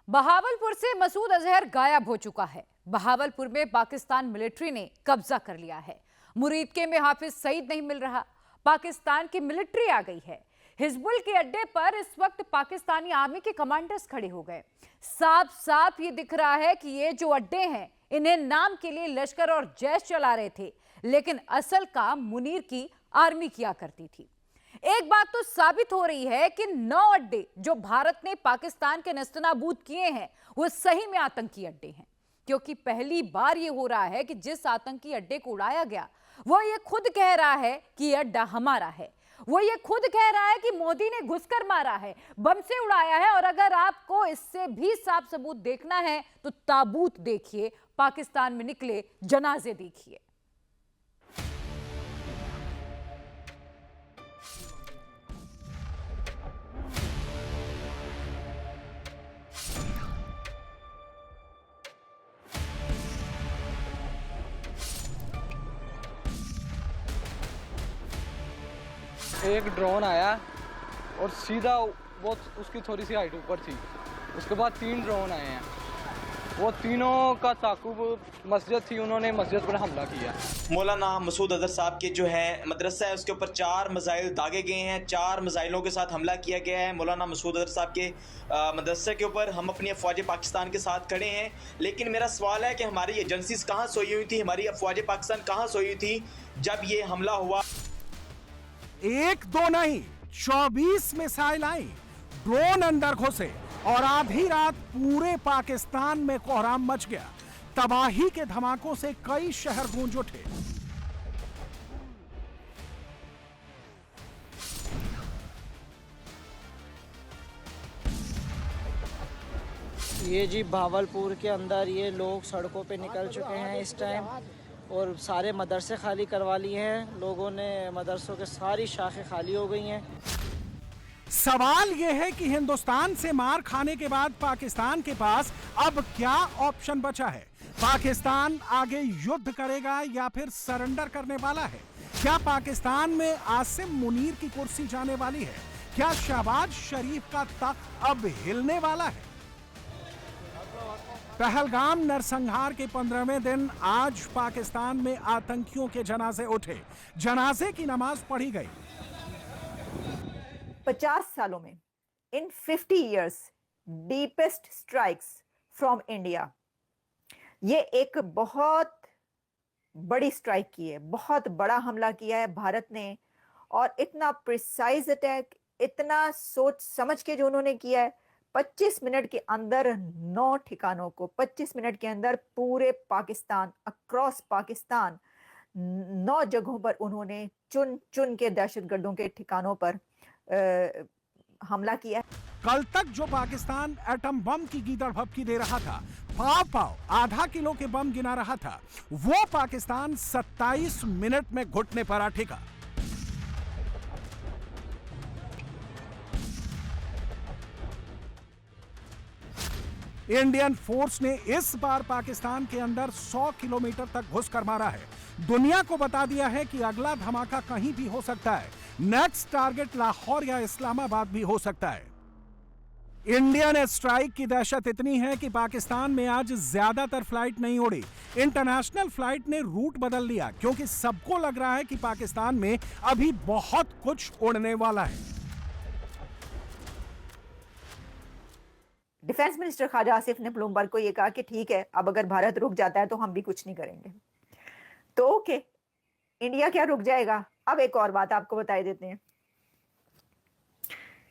बहावलपुर से मसूद अजहर गायब हो चुका है। बहावलपुर में पाकिस्तान मिलिट्री ने कब्जा कर लिया है। मुरीदके में हाफिज सईद नहीं मिल रहा। पाकिस्तान की मिलिट्री आ गई है। हिजबुल के अड्डे पर इस वक्त पाकिस्तानी आर्मी के कमांडर्स खड़े हो गए। साफ साफ ये दिख रहा है कि ये जो अड्डे हैं, इन्हें नाम के लिए लश्कर और जैश चला रहे थे, लेकिन असल काम मुनीर की आर्मी किया करती थी। एक बात तो साबित हो रही है कि 9 अड्डे जो भारत ने पाकिस्तान के नस्तनाबूद किए हैं, वो सही में आतंकी अड्डे हैं। क्योंकि पहली बार ये हो रहा है कि जिस आतंकी अड्डे को उड़ाया गया, वो ये खुद कह रहा है कि ये अड्डा हमारा है। वो ये खुद कह रहा है कि मोदी ने घुसकर मारा है, बम से उड़ाया है। और अगर आपको इससे भी साफ सबूत देखना है तो ताबूत देखिए, पाकिस्तान में निकले जनाजे देखिए। एक ड्रोन आया और सीधा वो उसकी थोड़ी सी हाइट ऊपर थी। उसके बाद 3 ड्रोन आए हैं, वो तीनों का ताकुब मस्जिद थी, उन्होंने मस्जिद पर हमला किया। मौलाना मसूद अजहर साहब के जो है मदरसा है, उसके ऊपर 4 मिसाइल दागे गए हैं। 4 मिसाइलों के साथ हमला किया गया है मौलाना मसूद अजहर साहब के मदरसे के ऊपर। हम अपनी अफवाज पाकिस्तान के साथ खड़े हैं, लेकिन मेरा सवाल है कि हमारी एजेंसीज कहाँ सोई हुई थी, हमारी अफवाज पाकिस्तान कहाँ सोई हुई थी जब ये हमला हुआ। 1-2 नहीं, 24 मिसाइल आई, ड्रोन अंदर घुसे और आधी रात पूरे पाकिस्तान में कोहराम मच गया। तबाही के धमाकों से कई शहर गूंज उठे। ये जी भावलपुर के अंदर ये लोग सड़कों पे निकल चुके हैं इस टाइम, और सारे मदरसे खाली करवा लिए हैं लोगों ने। मदरसों के सारी शाखें खाली हो गई हैं। सवाल यह है कि हिंदुस्तान से मार खाने के बाद पाकिस्तान के पास अब क्या ऑप्शन बचा है। पाकिस्तान आगे युद्ध करेगा या फिर सरेंडर करने वाला है? क्या पाकिस्तान में आसिम मुनीर की कुर्सी जाने वाली है? क्या शहबाज शरीफ का तख्त अब हिलने वाला है? पहलगाम नरसंहार के 15वें दिन आज पाकिस्तान में आतंकियों के जनाजे उठे। जनाजे की नमाज पढ़ी गई। 50 सालों में, इन 50 years, deepest strikes from India, ये एक बहुत बड़ी स्ट्राइक की है, बहुत बड़ा हमला किया है भारत ने। और इतना प्रिसाइज अटैक, इतना सोच समझ के जो उन्होंने किया है। 25 मिनट के अंदर 9 ठिकानों को, 25 मिनट के अंदर पूरे पाकिस्तान, अक्रॉस पाकिस्तान 9 जगहों पर उन्होंने चुन चुन के दहशतगर्दों के ठिकानों पर हमला किया। कल तक जो पाकिस्तान एटम बम की गीदड़ भभकी दे रहा था, पाव आधा किलो के बम गिना रहा था, वो पाकिस्तान 27 मिनट में घुटने पर आ टिका। इंडियन फोर्स ने इस बार पाकिस्तान के अंदर 100 किलोमीटर तक घुसकर मारा है। दुनिया को बता दिया है कि अगला धमाका कहीं भी हो सकता है। नेक्स्ट टारगेट लाहौर या इस्लामाबाद भी हो सकता है। इंडियन स्ट्राइक की दहशत इतनी है कि पाकिस्तान में आज ज्यादातर फ्लाइट नहीं उड़ी। इंटरनेशनल फ्लाइट ने रूट बदल लिया, क्योंकि सबको लग रहा है कि पाकिस्तान में अभी बहुत कुछ उड़ने वाला है। डिफेंस मिनिस्टर ख्वाजा आसिफ ने ब्लूमबर्ग को यह कहा कि ठीक है, अब अगर भारत रुक जाता है तो हम भी कुछ नहीं करेंगे। तो ओके, इंडिया क्या रुक जाएगा? अब एक और बात आपको बता देते हैं,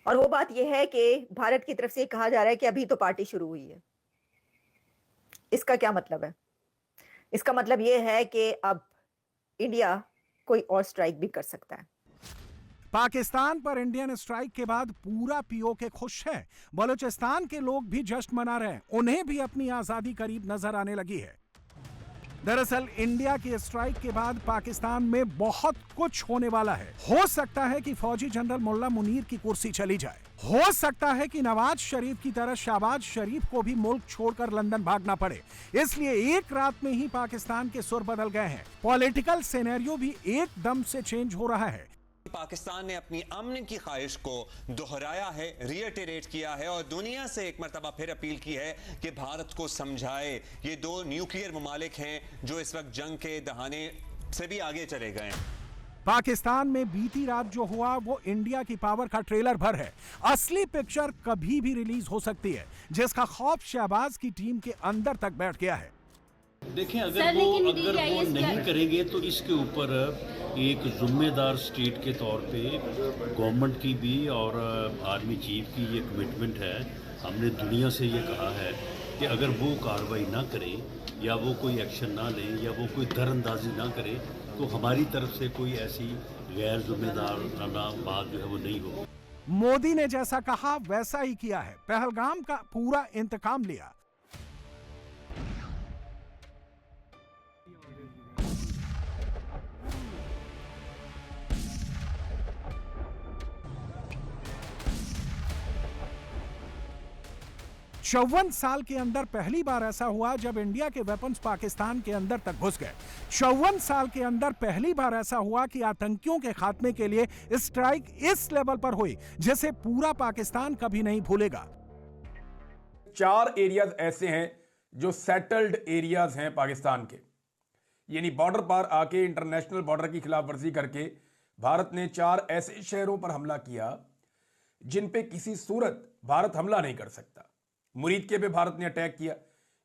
और वो बात यह है कि भारत की तरफ से कहा जा रहा है कि अभी तो पार्टी शुरू हुई है। इसका क्या मतलब है? इसका मतलब यह है कि अब इंडिया कोई और स्ट्राइक भी कर सकता है। पाकिस्तान पर इंडियन स्ट्राइक के बाद पूरा पीओके खुश है। बलूचिस्तान के लोग भी जश्न मना रहे हैं, उन्हें भी अपनी आजादी करीब नजर आने लगी है। दरअसल इंडिया की स्ट्राइक के बाद पाकिस्तान में बहुत कुछ होने वाला है। हो सकता है कि फौजी जनरल मुल्ला मुनीर की कुर्सी चली जाए। हो सकता है कि नवाज शरीफ की तरह शहबाज शरीफ को भी मुल्क छोड़कर लंदन भागना पड़े। इसलिए एक रात में ही पाकिस्तान के सुर बदल गए हैं। पॉलिटिकल सिनेरियो भी एकदम से चेंज हो रहा है। पाकिस्तान ने अपनी अमन की ख्वाहिश को दोहराया है, रीइटरेट किया है और दुनिया से एक मरतबा फिर अपील की है कि भारत को समझाए। ये दो न्यूक्लियर ममालिक हैं जो इस वक्त जंग के दहाने से भी आगे चले गए हैं। पाकिस्तान में बीती रात जो हुआ वो इंडिया की पावर का ट्रेलर भर है। असली पिक्चर कभी भी रिलीज हो सकती है, जिसका खौफ शहबाज की टीम के अंदर तक बैठ गया है। देखें, अगर वो नहीं करेंगे तो इसके ऊपर एक जिम्मेदार स्टेट के तौर पे गवर्नमेंट की भी और आर्मी चीफ की ये कमिटमेंट है। हमने दुनिया से ये कहा है कि अगर वो कार्रवाई ना करें या वो कोई एक्शन ना लें या वो कोई दरअंदाजी ना करें तो हमारी तरफ से कोई ऐसी गैर जिम्मेदाराना बात जो है वो नहीं होगी। मोदी ने जैसा कहा वैसा ही किया है, पहलगाम का पूरा इंतकाम लिया। चौवन साल के अंदर पहली बार ऐसा हुआ जब इंडिया के वेपन्स पाकिस्तान के अंदर तक घुस गए। 54 साल के अंदर पहली बार ऐसा हुआ कि आतंकियों के खात्मे के लिए स्ट्राइक इस लेवल पर हुई जिसे पूरा पाकिस्तान कभी नहीं भूलेगा। 4 एरियाज ऐसे हैं जो सेटल्ड एरियाज हैं पाकिस्तान के, यानी बॉर्डर पर आके इंटरनेशनल बॉर्डर की खिलाफ वर्जी करके भारत ने 4 ऐसे शहरों पर हमला किया जिन पे किसी सूरत भारत हमला नहीं कर सकता। मुरीदके पे भारत ने अटैक किया,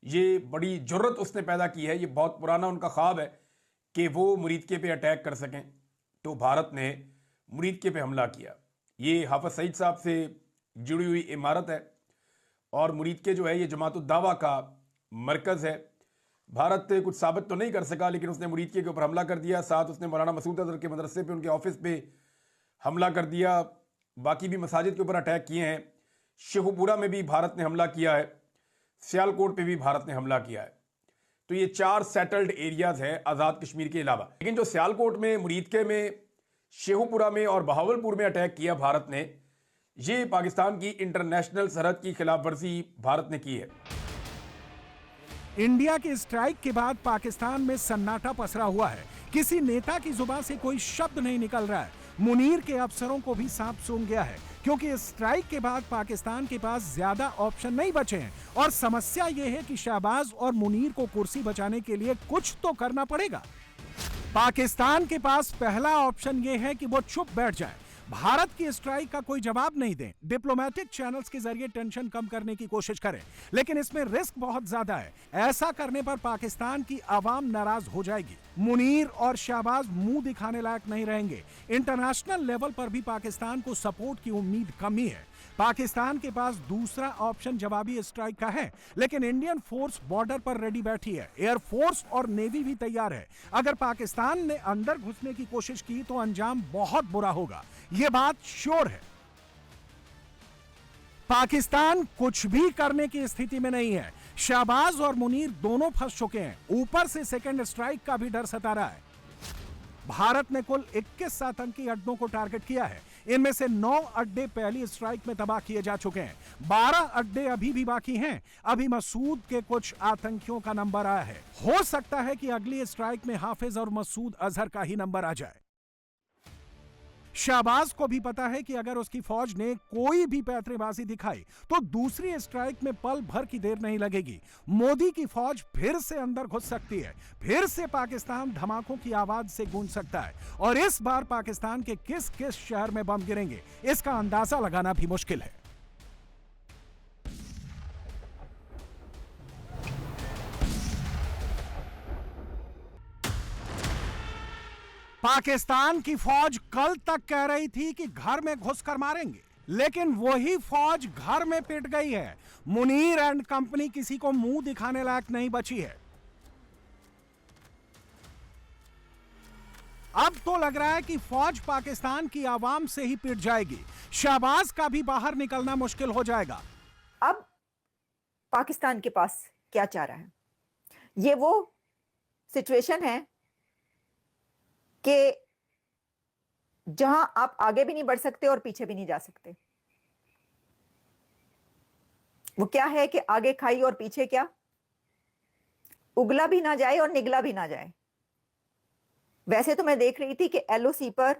ये बड़ी जुर्रत उसने पैदा की है। ये बहुत पुराना उनका ख्वाब है कि वो मुरीदके पे अटैक कर सकें, तो भारत ने मुरीदके पे हमला किया। ये हाफिज सईद साहब से जुड़ी हुई इमारत है और मुरीदके जो है ये जमात-उद-दावा का मरकज़ है। भारत कुछ साबित तो नहीं कर सका, लेकिन उसने मुरीदके के ऊपर हमला कर दिया। साथ उसने मौलाना मसूद अजहर के मदरसे पे, उनके ऑफिस पे हमला कर दिया। बाकी भी मसाजिद के ऊपर अटैक किए हैं। शेखुपुरा में भी भारत ने हमला किया है, सियालकोट पे भी भारत ने हमला किया है। तो ये 4 सेटल्ड एरियाज हैं आज़ाद कश्मीर के अलावा। लेकिन जो सियालकोट में, मुरीदके में, शेखुपुरा में और बहावलपुर में अटैक किया भारत ने, ये पाकिस्तान की इंटरनेशनल सरहद की खिलाफ वर्जी भारत ने की है। इंडिया के स्ट्राइक के बाद पाकिस्तान में सन्नाटा पसरा हुआ है। किसी नेता की जुबान से कोई शब्द नहीं निकल रहा है। मुनीर के अफसरों को भी सांप सूंघ गया है, क्योंकि स्ट्राइक के बाद पाकिस्तान के पास ज्यादा ऑप्शन नहीं बचे हैं और समस्या यह है कि शहबाज और मुनीर को कुर्सी बचाने के लिए कुछ तो करना पड़ेगा। पाकिस्तान के पास पहला ऑप्शन यह है कि वो चुप बैठ जाए, भारत की स्ट्राइक का कोई जवाब नहीं दें, डिप्लोमेटिक चैनल्स के जरिए टेंशन कम करने की कोशिश करें, लेकिन इसमें रिस्क बहुत ज्यादा है। ऐसा करने पर पाकिस्तान की आवाम नाराज हो जाएगी। मुनीर और शहबाज मुंह दिखाने लायक नहीं रहेंगे। इंटरनेशनल लेवल पर भी पाकिस्तान को सपोर्ट की उम्मीद कम ही है। पाकिस्तान के पास दूसरा ऑप्शन जवाबी स्ट्राइक का है, लेकिन इंडियन फोर्स बॉर्डर पर रेडी बैठी है। एयरफोर्स और नेवी भी तैयार है। अगर पाकिस्तान ने अंदर घुसने की कोशिश की तो अंजाम बहुत बुरा होगा, यह बात श्योर है। पाकिस्तान कुछ भी करने की स्थिति में नहीं है। शहबाज और मुनीर दोनों फंस चुके हैं। ऊपर से सेकेंड स्ट्राइक का भी डर सता रहा है। भारत ने कुल 21 आतंकी अड्डों को टारगेट किया है। इनमें से 9 अड्डे पहली स्ट्राइक में तबाह किए जा चुके हैं। 12 अड्डे अभी भी बाकी हैं। अभी मसूद के कुछ आतंकियों का नंबर आया है। हो सकता है कि अगली स्ट्राइक में हाफिज और मसूद अजहर का ही नंबर आ जाए। शहबाज को भी पता है कि अगर उसकी फौज ने कोई भी पैंतरेबाजी दिखाई तो दूसरी स्ट्राइक में पल भर की देर नहीं लगेगी। मोदी की फौज फिर से अंदर घुस सकती है। फिर से पाकिस्तान धमाकों की आवाज से गूंज सकता है और इस बार पाकिस्तान के किस किस शहर में बम गिरेंगे इसका अंदाजा लगाना भी मुश्किल है। पाकिस्तान की फौज कल तक कह रही थी कि घर में घुसकर मारेंगे, लेकिन वही फौज घर में पिट गई है। मुनीर एंड कंपनी किसी को मुंह दिखाने लायक नहीं बची है। अब तो लग रहा है कि फौज पाकिस्तान की आवाम से ही पिट जाएगी। शहबाज का भी बाहर निकलना मुश्किल हो जाएगा। अब पाकिस्तान के पास क्या चाह रहा है? ये वो सिचुएशन है कि जहां आप आगे भी नहीं बढ़ सकते और पीछे भी नहीं जा सकते। वो क्या है कि आगे खाई और पीछे क्या? उगला भी ना जाए और निगला भी ना जाए। वैसे तो मैं देख रही थी कि एलओसी पर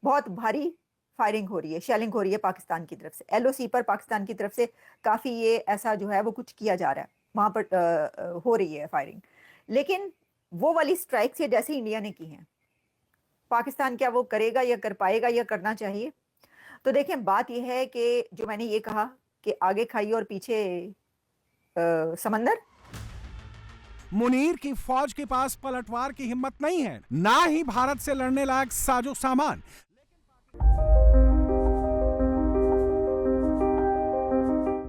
बहुत भारी फायरिंग हो रही है, शेलिंग हो रही है पाकिस्तान की तरफ से, LOC पर पाकिस्तान की तरफ से काफ़ी ये ऐसा जो है वो कुछ किया जा रहा है, वहाँ पर हो रही है फायरिंग। लेकिन वो वाली स्ट्राइक्स ये जैसे इंडिया ने की हैं, पाकिस्तान क्या वो करेगा या कर पाएगा या करना चाहिए? तो देखें, बात यह है कि जो मैंने ये कहा कि आगे खाई और पीछे समंदर। मुनीर की फौज के पास पलटवार की हिम्मत नहीं है, ना ही भारत से लड़ने लायक साजो सामान।